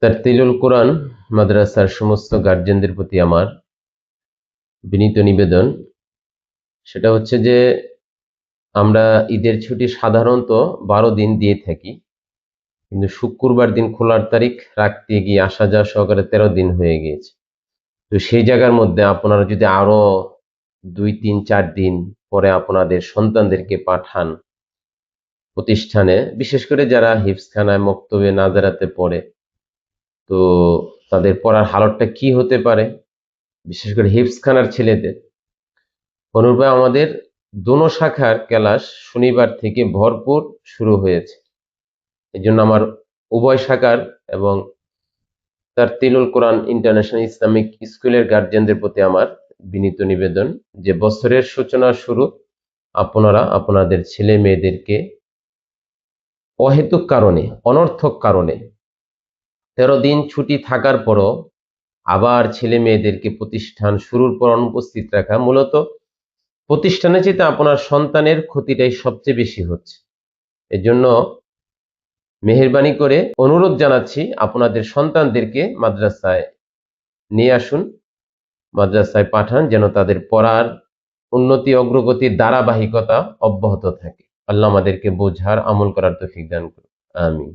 তারতিলুল কোরআন মাদ্রাসার সমস্ত গার্জিয়ানদের প্রতি আমার বিনীত নিবেদন, সেটা হচ্ছে যে আমরা ঈদের ছুটি সাধারণত 12 দিন দিয়ে থাকি, কিন্তু শুক্রবার দিন খোলার তারিখ রাখতে গিয়ে আসা যাওয়া সহকারে 13 দিন হয়ে গিয়েছে। তো সেই জায়গার মধ্যে আপনারা যদি আরো 2, 3, 4 দিন পরে আপনাদের সন্তানদেরকে পাঠান প্রতিষ্ঠানে, বিশেষ করে যারা হিফজখানায়, মক্তবে, নাজারাতে পড়ে, তো তাদের পড়ার হালতটা কি হতে পারে, বিশেষ করে হিফজখানার ছেলেদের। অনুরূপে আমাদের দোনো শাখার ক্লাস শনিবার থেকে ভরপুর শুরু হয়েছে। এই জন্য আমার উভয় শাখার এবং তারতিলুল কোরআন ইন্টারন্যাশনাল ইসলামিক স্কুলের গার্জিয়ানদের প্রতি আমার বিনীত নিবেদন যে বছরের সূচনা শুরু আপনারা আপনাদের ছেলে মেয়েদেরকে অহেতুক কারণে, অনর্থক কারণে 13 দিন ছুটি থাকার পরও আবার ছেলে মেয়েদেরকে প্রতিষ্ঠান শুরুর পর অনুপস্থিত রাখা, মূলত প্রতিষ্ঠানে যেতে আপনার সন্তানের ক্ষতিটাই সবচেয়ে বেশি হচ্ছে। এজন্য মেহেরবানি করে অনুরোধ জানাচ্ছি, আপনাদের সন্তানদেরকে মাদ্রাসায় নিয়ে আসুন, মাদ্রাসায় পাঠান, যেন তাদের পড়ার উন্নতি, অগ্রগতির ধারাবাহিকতা অব্যাহত থাকে। আল্লাহ আমাদেরকে বোঝার, আমল করার তৌফিক দান করুন। আমিন।